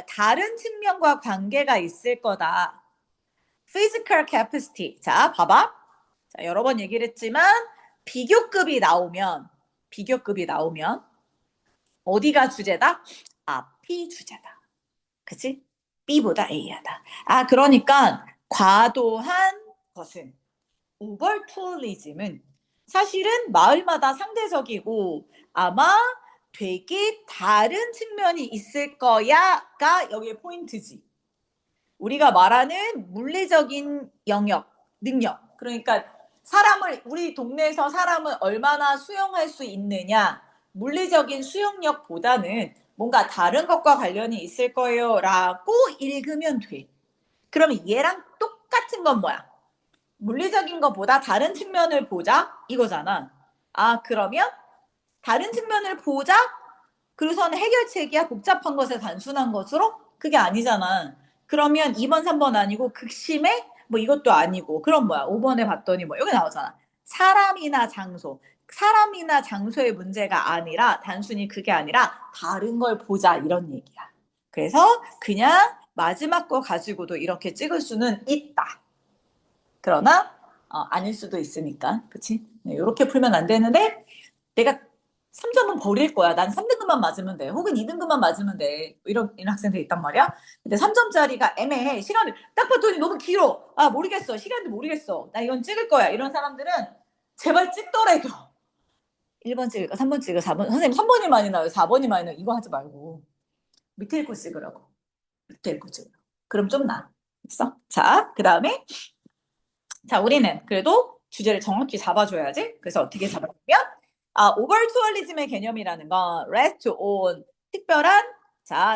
다른 측면과 관계가 있을 거다. physical capacity. 자, 봐봐. 자, 여러 번 얘기를 했지만 비교급이 나오면 어디가 주제다? P 주제다. 그치? B보다 A하다. 그러니까 과도한 것은 오버투어리즘은 사실은 마을마다 상대적이고 아마 되게 다른 측면이 있을 거야가 여기에 포인트지. 우리가 말하는 물리적인 영역, 능력. 그러니까 우리 동네에서 사람을 얼마나 수용할 수 있느냐, 물리적인 수용력보다는 뭔가 다른 것과 관련이 있을 거예요 라고 읽으면 돼. 그러면 얘랑 똑같은 건 뭐야? 물리적인 것보다 다른 측면을 보자 이거잖아. 그러면 다른 측면을 보자? 그래서는 해결책이야? 복잡한 것에 단순한 것으로? 그게 아니잖아. 그러면 2번, 3번 아니고 극심해? 뭐 이것도 아니고. 그럼 뭐야? 5번에 봤더니 뭐 여기 나오잖아. 사람이나 장소. 사람이나 장소의 문제가 아니라 단순히 그게 아니라 다른 걸 보자 이런 얘기야. 그래서 그냥 마지막 거 가지고도 이렇게 찍을 수는 있다. 그러나 아닐 수도 있으니까. 그치? 네, 이렇게 풀면 안 되는데 내가 3점은 버릴 거야. 난 3등급만 맞으면 돼. 혹은 2등급만 맞으면 돼. 이런 학생들이 있단 말이야. 근데 3점짜리가 애매해. 시간을 딱 봤더니 너무 길어. 모르겠어. 시간도 모르겠어. 나 이건 찍을 거야. 이런 사람들은 제발 찍더라도 1번 찍을까? 3번 찍을까? 4번. 선생님 3번이 많이 나와요. 4번이 많이 나와요. 이거 하지 말고. 밑에 읽고 찍으라고. 밑에 읽고 찍으라고. 그럼 좀 나아. 됐어? 자, 그 다음에 자, 우리는 그래도 주제를 정확히 잡아줘야지. 그래서 어떻게 잡아보면 오버투얼리즘의 개념이라는 건 rest on 특별한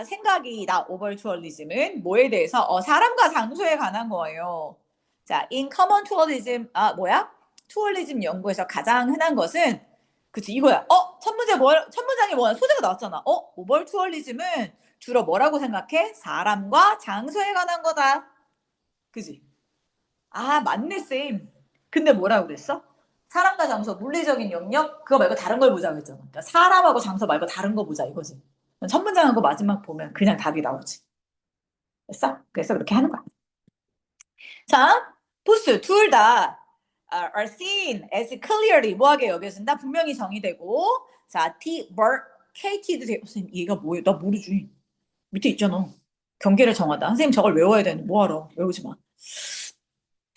생각이다. 오버투얼리즘은 뭐에 대해서 사람과 장소에 관한 거예요. 자, in common tourism 투얼리즘 연구에서 가장 흔한 것은 그치 이거야. 첫 문장이 뭐야? 소재가 나왔잖아. 오버투얼리즘은 주로 뭐라고 생각해? 사람과 장소에 관한 거다. 그지? 맞네, 쌤. 근데 뭐라고 그랬어? 사람과 장소, 물리적인 영역, 그거 말고 다른 걸 보자고 했잖아. 그러니까 사람하고 장소 말고 다른 거 보자, 이거지. 첫 문장하고 마지막 보면 그냥 답이 나오지. 됐어? 그래서 그렇게 하는 거야. 자, 보스, 둘 다 are seen as clearly 뭐하게 여겨진다? 분명히 정의되고 자, KT도 되고 선생님 얘가 뭐예요? 나 모르지. 밑에 있잖아. 경계를 정하다. 선생님 저걸 외워야 되는 뭐하러? 외우지 마.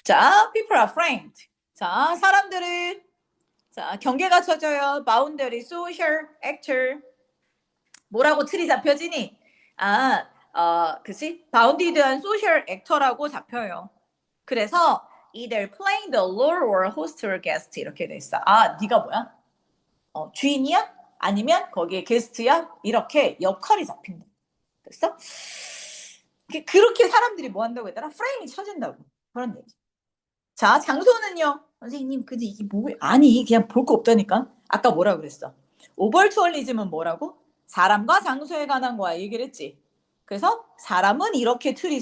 자, people are framed. 자, 사람들은 경계가 쳐져요. boundary, social, actor. 뭐라고 틀이 잡혀지니? 그치? bounded한 social actor라고 잡혀요. 그래서 either playing the lord or host or guest 이렇게 돼 있어. 아, 네가 뭐야? 주인이야? 아니면 거기에 게스트야? 이렇게 역할이 잡힌다. 됐어? 그렇게 사람들이 뭐 한다고 했더라? 프레임이 쳐진다고. 그런 얘기. 자, 장소는요. 선생님, 근데 이게 뭐예요? 아니, 그냥 볼 거 없다니까. 아까 뭐라 그랬어? 오버추얼리즘은 뭐라고? 사람과 장소에 관한 거야. 얘기를 했지. 그래서 사람은 이렇게 틀이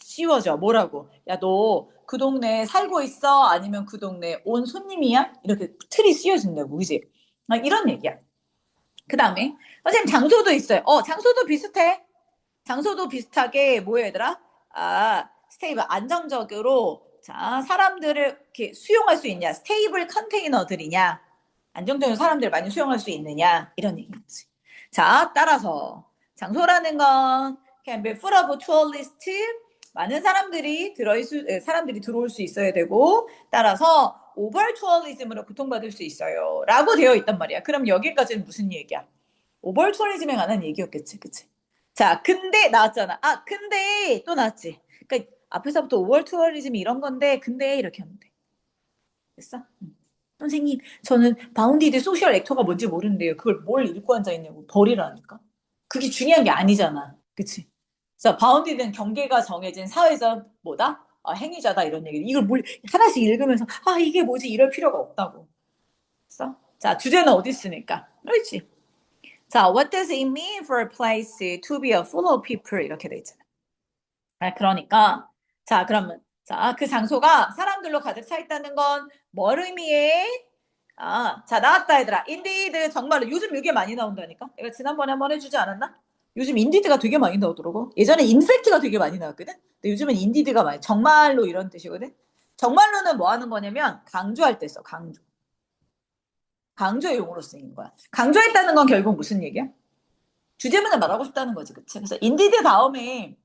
씌워져. 뭐라고? 야, 너 그 동네에 살고 있어? 아니면 그 동네에 온 손님이야? 이렇게 틀이 씌워진다고. 그지? 이런 얘기야. 그 다음에 선생님 장소도 있어요. 장소도 비슷해. 장소도 비슷하게 뭐야 얘들아? 스테이블 안정적으로 자 사람들을 이렇게 수용할 수 있냐? 스테이블 컨테이너들이냐? 안정적으로 사람들을 많이 수용할 수 있느냐? 이런 얘기지. 자 따라서 장소라는 건 can be full of tourist 많은 사람들이 사람들이 들어올 수 있어야 되고 따라서 오버 투어리즘으로 고통받을 수 있어요. 라고 되어 있단 말이야. 그럼 여기까지는 무슨 얘기야? 오버 투어리즘에 관한 얘기였겠지. 그치? 자, 근데 나왔잖아. 근데 또 나왔지. 그러니까 앞에서부터 오버 투어리즘이 이런 건데 근데 이렇게 하면 돼. 됐어? 선생님, 저는 바운디드 소셜 액터가 뭔지 모르는데요. 그걸 뭘 읽고 앉아있냐고 버리라니까. 그게 중요한 게 아니잖아. 그치? 그래서 바운디드는 경계가 정해진 사회적 뭐다? 행위자다 이런 얘기. 이걸 뭘 하나씩 읽으면서 이게 뭐지? 이럴 필요가 없다고. 됐어? 자, 주제는 어디 있으니까. 그렇지. 자, what does it mean for a place to be full of people? 이렇게 돼 있잖아. 그러니까 자, 그러면 자, 그 장소가 사람들로 가득 차 있다는 건 뭘 의미해? 자, 나왔다 얘들아. 인디드 정말로 요즘 이게 많이 나온다니까. 내가 지난번에 한번 해주지 않았나? 요즘 인디드가 되게 많이 나오더라고. 예전에 인팩트가 되게 많이 나왔거든. 근데 요즘은 인디드가 많이. 정말로 이런 뜻이거든. 정말로는 뭐 하는 거냐면 강조할 때 써. 강조. 강조의 용어로 쓰이는 거야. 강조했다는 건 결국 무슨 얘기야? 주제문을 말하고 싶다는 거지, 그치? 그래서 인디드 다음에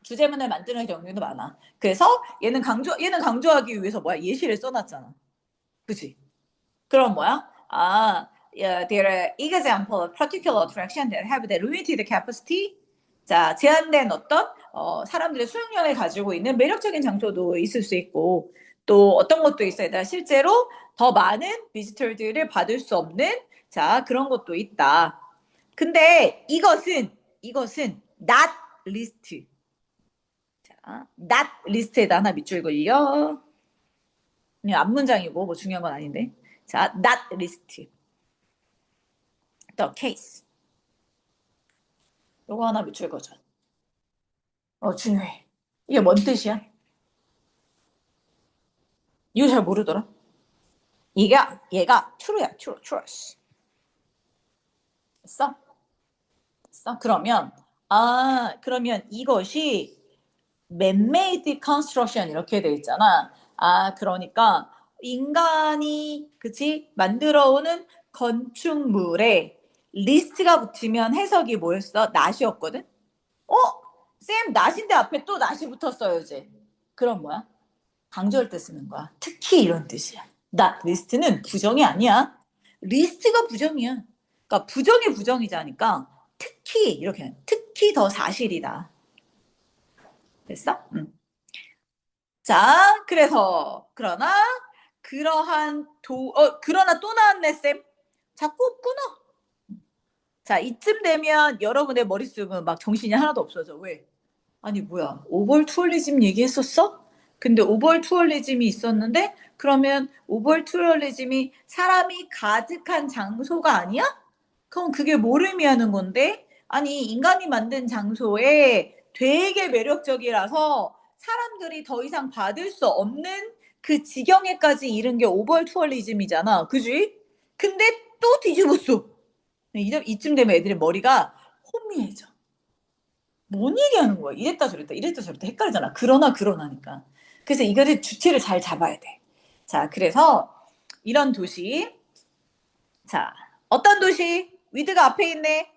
주제문을 만드는 경우도 많아. 그래서 얘는 강조하기 위해서 뭐야? 예시를 써놨잖아. 그치? 그럼 뭐야? Yeah, there are example of particular attraction that have the limited capacity. 자, 제한된 어떤 사람들의 수용력을 가지고 있는 매력적인 장소도 있을 수 있고 또 어떤 것도 있어야 실제로 더 많은 비지터들을 받을 수 없는 자 그런 것도 있다. 근데 이것은 not list. 자, not list에다 하나 밑줄 그려. 그냥 앞문장이고 뭐 중요한 건 아닌데. 자, not list. the case. 요거 하나 밑줄 그어줘. 중요해. 이게 뭔 뜻이야? 이거 잘 모르더라. 얘가 true야, truth. 됐어? 됐어? 그러면 이것이 man-made construction 이렇게 돼 있잖아. 그러니까 인간이 그치 만들어오는 건축물에 리스트가 붙으면 해석이 뭐였어? not이었거든. 쌤 not인데 앞에 또 not이 붙었어요 이제. 그럼 뭐야? 강조할 때 쓰는 거야. 특히 이런 뜻이야. not 리스트는 부정이 아니야. 리스트가 부정이야. 그러니까 부정이 부정이자니까 특히 이렇게 특히 더 사실이다. 됐어? 응. 자, 그러나 또 나왔네, 쌤. 자꾸 끊어. 자, 이쯤 되면 여러분의 머릿속은 막 정신이 하나도 없어져. 왜? 아니, 뭐야. 오벌 투어리즘 얘기했었어? 근데 오벌 투어리즘이 있었는데, 그러면 오벌 투어리즘이 사람이 가득한 장소가 아니야? 그럼 그게 뭘 의미하는 건데? 아니, 인간이 만든 장소에 되게 매력적이라서 사람들이 더 이상 받을 수 없는 그 지경에까지 이른 게 오버 투어리즘이잖아. 그지? 근데 또 뒤집었어. 이쯤 되면 애들의 머리가 혼미해져. 뭔 얘기하는 거야? 이랬다 저랬다 이랬다 저랬다 헷갈리잖아. 그러나니까. 그래서 이거를 주체를 잘 잡아야 돼. 자, 그래서 이런 도시. 자, 어떤 도시? 위드가 앞에 있네.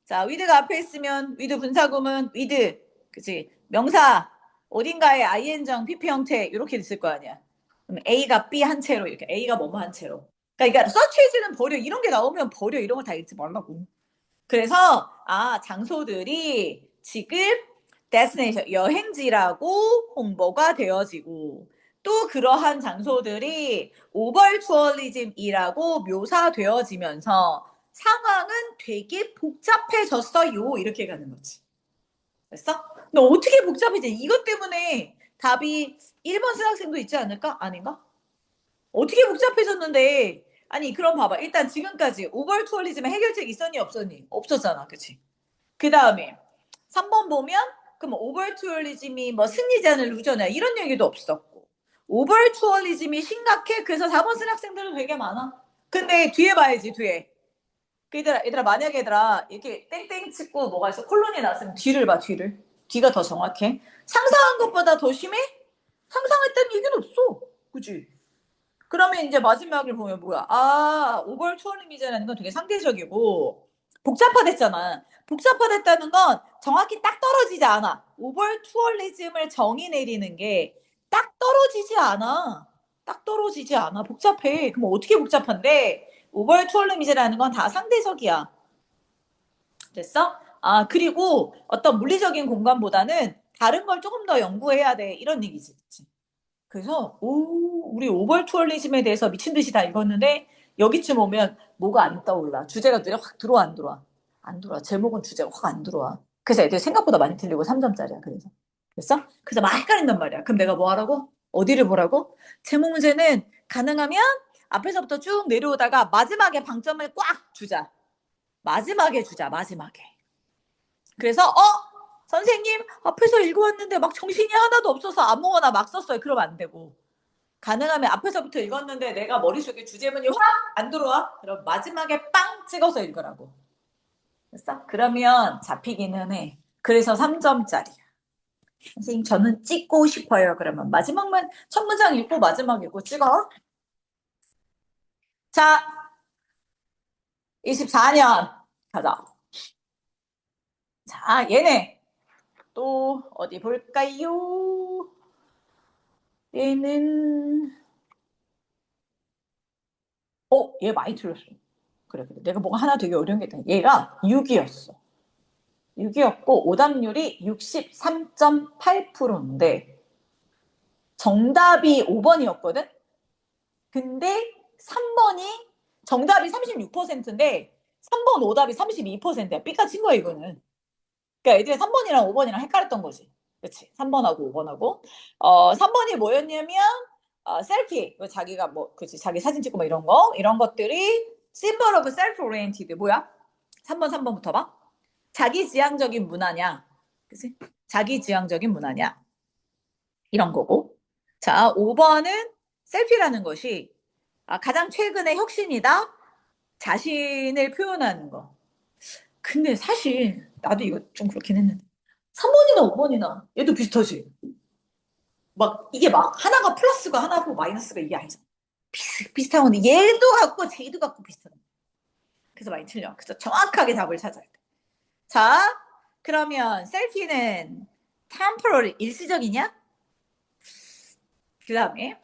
자, 위드가 앞에 있으면 위드 분사구문 위드. 그치? 명사 어딘가에 ing정 pp 형태 이렇게 있을 거 아니야. 그럼 A가 B 한 채로 이렇게 A가 뭐뭐 한 채로. 그러니까 서치해지는 버려 이런 게 나오면 버려 이런 거 다 읽지 말라고. 그래서 장소들이 지금 destination, 여행지라고 홍보가 되어지고 또 그러한 장소들이 오버투어리즘이라고 묘사되어지면서 상황은 되게 복잡해졌어요. 이렇게 가는 거지. 됐어? 너 어떻게 복잡해지? 이것 때문에 답이 1번 수학생도 있지 않을까? 아닌가? 어떻게 복잡해졌는데? 아니 그럼 봐봐. 일단 지금까지 오버투어리즘의 해결책이 있었니 없었니? 없었잖아. 그치? 그 다음에 3번 보면 그럼 오버투어리즘이 뭐 승리자는 루저냐 이런 얘기도 없었고 오버투어리즘이 심각해. 그래서 4번 쓴 학생들은 되게 많아. 근데 뒤에 봐야지 뒤에. 그 얘들아 만약에 얘들아 이렇게 땡땡 찍고 뭐가 있어 콜론이 나왔으면 뒤를 봐 뒤를. 뒤가 더 정확해. 상상한 것보다 더 심해? 상상했다는 얘기는 없어. 그치? 그러면 이제 마지막을 보면 뭐야? 아, 오벌 투어리즘이라는 건 되게 상대적이고 복잡화됐잖아. 복잡화됐다는 건 정확히 딱 떨어지지 않아. 오벌 투어리즘을 정의 내리는 게 딱 떨어지지 않아. 딱 떨어지지 않아. 복잡해. 그럼 어떻게 복잡한데? 오벌 투어리즘이라는 건 다 상대적이야. 됐어? 아, 그리고 어떤 물리적인 공간보다는 다른 걸 조금 더 연구해야 돼. 이런 얘기지. 그치? 그래서 우리 오버투어리즘에 대해서 미친 듯이 다 읽었는데 여기쯤 오면 뭐가 안 떠올라. 주제가 눈에 확 들어와 안 들어와. 안 들어와. 제목은 주제가 확 안 들어와. 그래서 애들 생각보다 많이 틀리고 3점짜리야. 그래서. 됐어? 그래서 막 헷갈린단 말이야. 그럼 내가 뭐 하라고? 어디를 보라고? 제목 문제는 가능하면 앞에서부터 쭉 내려오다가 마지막에 방점을 꽉 주자. 마지막에 주자. 마지막에. 그래서 선생님 앞에서 읽어왔는데 막 정신이 하나도 없어서 아무거나 막 썼어요. 그러면 안 되고. 가능하면 앞에서부터 읽었는데 내가 머릿속에 주제문이 확 안 들어와? 그럼 마지막에 빵 찍어서 읽으라고. 됐어? 그러면 잡히기는 해. 그래서 3점짜리야. 선생님 저는 찍고 싶어요. 그러면 마지막만 첫 문장 읽고 마지막 읽고 찍어. 자, 24년 가자. 자, 얘네 또 어디 볼까요? 얘는 얘 많이 틀렸어. 그래. 내가 뭐가 하나 되게 어려운 게 있다. 얘가 6이었어. 6이었고 오답률이 63.8%인데 정답이 5번이었거든? 근데 3번이 정답이 36%인데 3번 오답이 32%야. 삐까 친 거야 이거는. 그러니까 애들이 3번이랑 5번이랑 헷갈렸던 거지. 그렇지. 3번하고 5번하고 3번이 뭐였냐면 셀피. 자기가 뭐 그렇지. 자기 사진 찍고 뭐 이런 것들이 symbol of self-oriented 뭐야? 3번부터 봐. 자기지향적인 문화냐? 그치? 자기지향적인 문화냐? 이런 거고. 자, 5번은 셀피라는 것이 가장 최근의 혁신이다. 자신을 표현하는 거. 근데 사실 나도 이거 좀 그렇긴 했는데 3번이나 5번이나 얘도 비슷하지. 막 이게 막 하나가 플러스가 하나고 마이너스가 이게 아니잖아. 비슷한 건데 얘도 같고 쟤도 같고 비슷한 거. 그래서 많이 틀려. 그래서 정확하게 답을 찾아야 돼. 자, 그러면 셀피는 temporary 일시적이냐? 그 다음에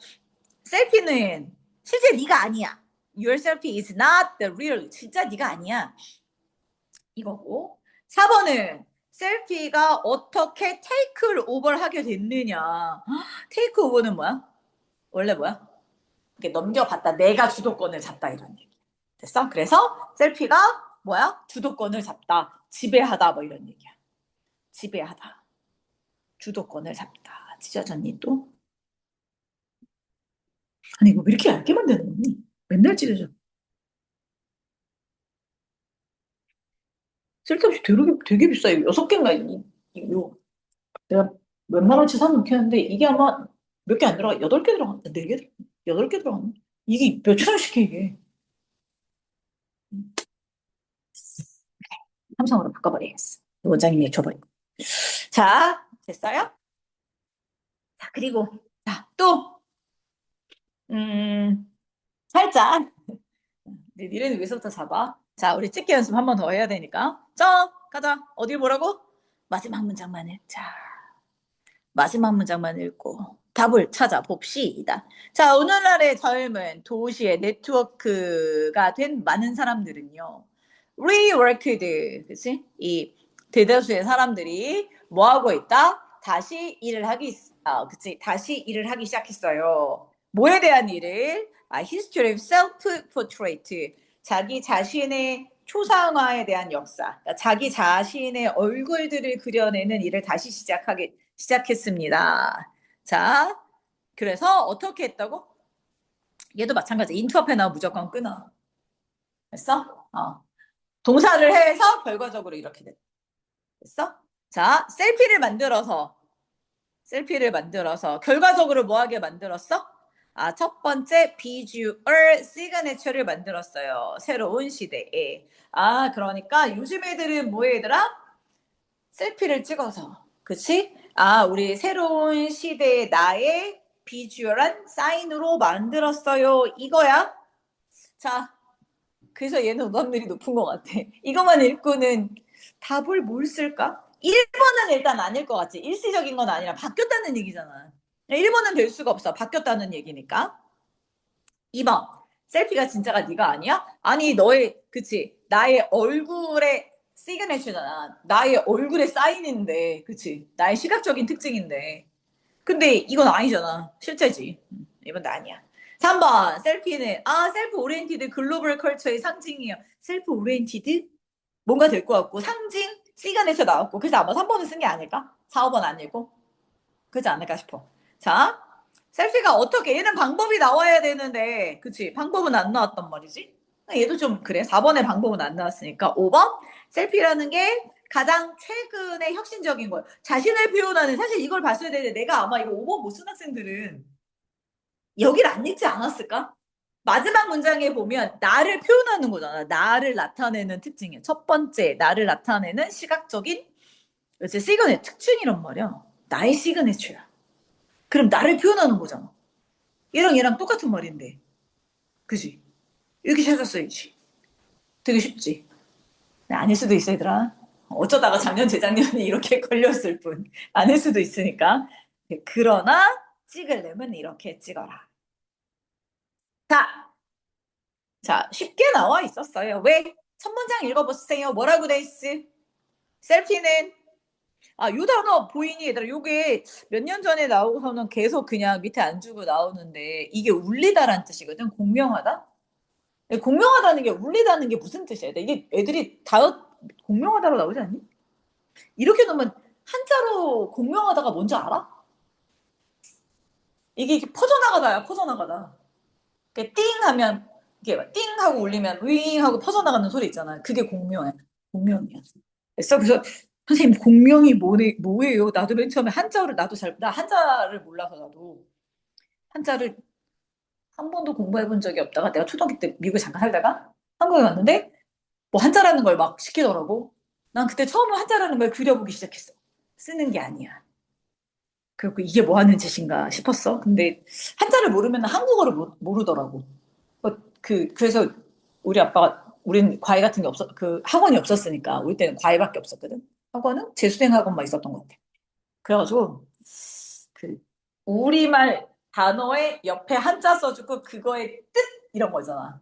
셀피는 실제 네가 아니야. Your selfie is not the real. 진짜 네가 아니야. 이거고. 4번은 셀피가 어떻게 테이크를 오버를 하게 됐느냐. 테이크 오버는 뭐야? 원래 뭐야? 이렇게 넘겨봤다. 내가 주도권을 잡다 이런 얘기. 됐어? 그래서 셀피가 뭐야? 주도권을 잡다. 지배하다 뭐 이런 얘기야. 지배하다. 주도권을 잡다. 찢어졌니 또? 아니 이거 왜 이렇게 얇게 만드는 거니? 맨날 찢어져. 쓸데없이 되게 비싸요. 6개인가 이거 내가 몇만 원치 사놓긴 했는데 이게 아마 몇 개 안 들어가 8개 들어갔나? 4개? 8개 들어갔나? 이게 몇천 원씩 해 이게. 삼성으로 바꿔버리겠어. 원장님 얘기해버리고. 자, 됐어요? 자, 그리고 또 살짝 니네는 위에서부터 잡아. 자, 우리 찍기 연습 한 번 더 해야 되니까. 자, 가자. 어딜 보라고? 마지막 문장만 읽자. 마지막 문장만 읽고 답을 찾아봅시다. 자, 오늘날의 젊은 도시의 네트워크가 된 많은 사람들은요. reworked, 그치? 이 대다수의 사람들이 뭐 하고 있다? 다시 일을 다시 일을 하기 시작했어요. 뭐에 대한 일을? History of Self-Portrait. 자기 자신의 초상화에 대한 역사. 그러니까 자기 자신의 얼굴들을 그려내는 일을 다시 시작했습니다. 자, 그래서 어떻게 했다고? 얘도 마찬가지. 인투 앞에 나오면 무조건 끊어. 됐어? 동사를 해서 결과적으로 이렇게 됐어. 됐어? 자, 셀피를 만들어서 결과적으로 뭐하게 만들었어? 첫 번째 비주얼 시그니처를 만들었어요. 새로운 시대에. 그러니까 요즘 애들은 뭐 얘들아? 셀피를 찍어서. 그치? 우리 새로운 시대의 나의 비주얼한 사인으로 만들었어요. 이거야. 자, 그래서 얘는 오답률이 높은 것 같아. 이것만 읽고는 답을 뭘 쓸까? 1번은 일단 아닐 것 같지. 일시적인 건 아니라 바뀌었다는 얘기잖아. 1번은 될 수가 없어. 바뀌었다는 얘기니까. 2번. 셀피가 진짜가 네가 아니야? 아니 그치. 나의 얼굴에 시그네처잖아. 나의 얼굴에 사인인데, 그치. 나의 시각적인 특징인데. 근데 이건 아니잖아. 실제지. 이건 나 아니야. 3번. 셀피는 셀프 오리엔티드 글로벌 컬처의 상징이에요. 셀프 오리엔티드? 뭔가 될 것 같고 상징 시간에서 나왔고 그래서 아마 3번을 쓴 게 아닐까? 4, 5번 아니고 그렇지 않을까 싶어. 자, 셀피가 어떻게 얘는 방법이 나와야 되는데 그치? 방법은 안 나왔단 말이지. 얘도 좀 그래. 4번의 방법은 안 나왔으니까 5번 셀피라는 게 가장 최근의 혁신적인 거예요. 자신을 표현하는 사실 이걸 봤어야 되는데 내가 아마 이거 5번 못 쓴 학생들은 여기를 안 읽지 않았을까? 마지막 문장에 보면 나를 표현하는 거잖아. 나를 나타내는 특징이야. 첫 번째, 나를 나타내는 시각적인 이제 시그널 특징이란 말이야. 나의 시그니처야. 그럼 나를 표현하는 거잖아. 얘랑 똑같은 말인데. 그지? 이렇게 찾았어야지. 되게 쉽지? 아닐 수도 있어, 얘들아. 어쩌다가 작년, 재작년에 이렇게 걸렸을 뿐. 아닐 수도 있으니까. 그러나 찍으려면 이렇게 찍어라. 자, 쉽게 나와 있었어요. 왜? 첫 문장 읽어보세요. 뭐라고 돼 있어? 셀피는 요 단어 보이니 얘들아 요게 몇 년 전에 나오고서는 계속 그냥 밑에 안 주고 나오는데 이게 울리다란 뜻이거든. 공명하다. 공명하다는 게 울리다는 게 무슨 뜻이야? 이게 애들이 다 공명하다로 나오지 않니? 이렇게 놓으면 한자로 공명하다가 뭔지 알아? 이게 퍼져나가다야 퍼져나가다. 띵 하면 이게 띵 하고 울리면 윙 하고 퍼져나가는 소리 있잖아. 그게 공명이야. 공명이야. 그래서 선생님 공명이 뭐예요? 나도 맨 처음에 한자를 나 한자를 몰라서 나도 한자를 한 번도 공부해 본 적이 없다가 내가 초등학교 때 미국에 잠깐 살다가 한국에 왔는데 뭐 한자라는 걸 막 시키더라고. 난 그때 처음에 한자라는 걸 그려보기 시작했어. 쓰는 게 아니야. 그리고 이게 뭐 하는 짓인가 싶었어. 근데 한자를 모르면 한국어를 모르더라고. 그래서 우리 아빠가 우린 과외 같은 게 그 학원이 없었으니까 우리 때는 과외밖에 없었거든. 학원은 재수생 학원만 있었던 것 같아. 그래가지고 그 우리말 단어의 옆에 한자 써주고 그거의 뜻 이런 거잖아.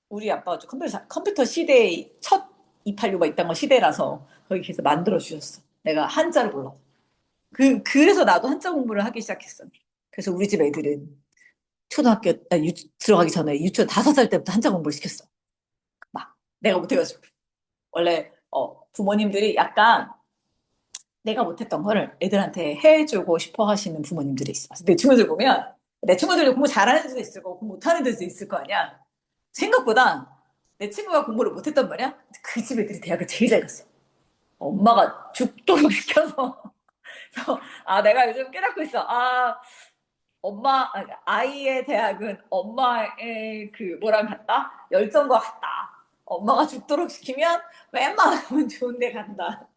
우리 아빠가 컴퓨터 시대의 첫 286가 있던 거 시대라서 거기 계속 만들어 주셨어. 내가 한자를 몰라. 그래서 나도 한자 공부를 하기 시작했어. 그래서 우리 집 애들은 초등학교 들어가기 전에 유치원 5살 때부터 한자 공부를 시켰어. 막 내가 못해가지고 원래 부모님들이 약간 내가 못했던 거를 애들한테 해주고 싶어 하시는 부모님들이 있어. 내 친구들 보면 내 친구들도 공부 잘하는 애들도 있을 거고 공부 못하는 애들도 있을 거 아니야. 생각보다 내 친구가 공부를 못했단 말이야. 그 집 애들이 대학을 제일 잘 갔어. 엄마가 죽도록 시켜서 그래서 내가 요즘 깨닫고 있어. 아이의 대학은 엄마의 그 뭐랑 같다? 열정과 같다. 엄마가 죽도록 시키면 웬만하면 좋은 데 간다.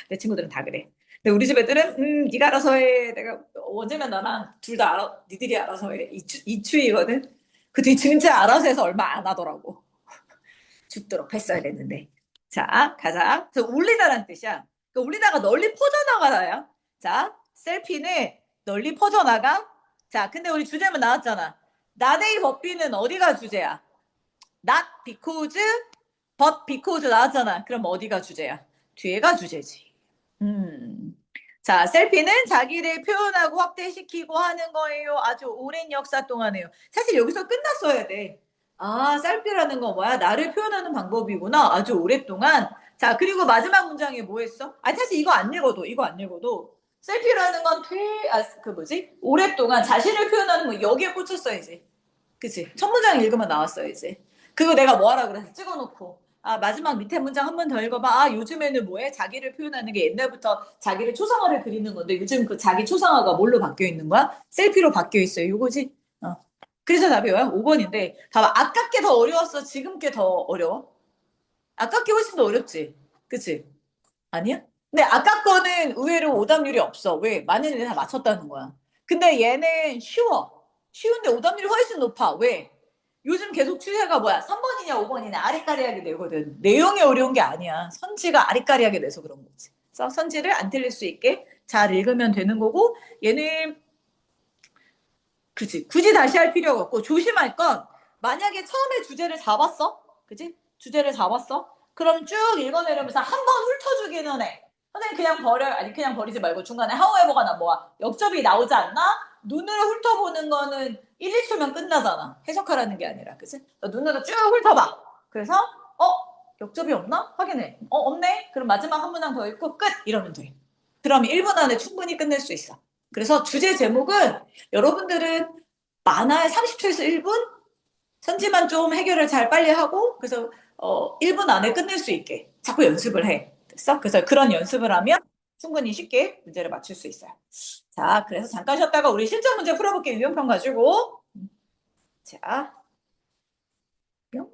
내 친구들은 다 그래. 근데 우리 집 애들은 네가 알아서 해. 내가 원재면 나랑 둘 다 니들이 알아서 해. 이추이거든. 그 뒤 진짜 알아서 해서 얼마 안 하더라고. 죽도록 했어야 됐는데. 자, 가자. 울리다란 뜻이야. 울리다가 널리 퍼져나가다야. 자, 셀피는 널리 퍼져나가. 자, 근데 우리 주제문 나왔잖아. 나데이 버비는 어디가 주제야? Not because, but because 나왔잖아. 그럼 어디가 주제야? 뒤에가 주제지. 자, 셀피는 자기를 표현하고 확대시키고 하는 거예요. 아주 오랜 역사 동안에요. 사실 여기서 끝났어야 돼. 아, 셀피라는 건 뭐야? 나를 표현하는 방법이구나. 아주 오랫동안. 자, 그리고 마지막 문장에 뭐 했어? 아, 사실 이거 안 읽어도. 셀피라는 건 그 뭐지? 오랫동안 자신을 표현하는 거 여기에 꽂혔어야지. 그치? 첫 문장 읽으면 나왔어야지. 그거 내가 뭐 하라 그래서 찍어놓고. 아, 마지막 밑에 문장 한 번 더 읽어봐. 아, 요즘에는 뭐해? 자기를 표현하는 게 옛날부터 자기를 초상화를 그리는 건데 요즘 그 자기 초상화가 뭘로 바뀌어 있는 거야? 셀피로 바뀌어 있어요. 이거지? 어. 그래서 답이 뭐야? 5번인데. 봐봐. 아까 게 더 어려웠어? 지금 게 더 어려워? 아까 게 훨씬 더 어렵지? 그치? 아니야? 근데 아까 거는 의외로 오답률이 없어. 왜? 많은 애들이 다 맞췄다는 거야. 근데 얘는 쉬워. 쉬운데 오답률이 훨씬 높아. 왜? 요즘 계속 추세가 뭐야? 3번이냐 5번이냐 아리까리하게 내거든. 내용이 어려운 게 아니야. 선지가 아리까리하게 내서 그런 거지. 그래서 선지를 안 틀릴 수 있게 잘 읽으면 되는 거고 얘는 그치. 굳이 다시 할 필요가 없고 조심할 건 만약에 처음에 주제를 잡았어. 그치? 주제를 잡았어. 그럼 쭉 읽어내려면서 한 번 훑어주기는 해. 선생님 그냥 버려. 아니 그냥 버리지 말고 중간에 however가 나 뭐야. 역접이 나오지 않나? 눈으로 훑어보는 거는 1, 2초면 끝나잖아. 해석하라는 게 아니라. 그치? 눈으로 쭉 훑어봐. 그래서 역접이 없나? 확인해. 없네? 그럼 마지막 한 문장 더 읽고 끝! 이러면 돼. 그럼 1분 안에 충분히 끝낼 수 있어. 그래서 주제 제목은 여러분들은 많아야 30초에서 1분? 선지만 좀 해결을 잘 빨리 하고 그래서 1분 안에 끝낼 수 있게 자꾸 연습을 해. 됐어? 그래서 그런 연습을 하면 충분히 쉽게 문제를 맞출 수 있어요. 자, 그래서 잠깐 쉬었다가 우리 실전 문제 풀어볼게요. 유형평 가지고. 자, 뿅.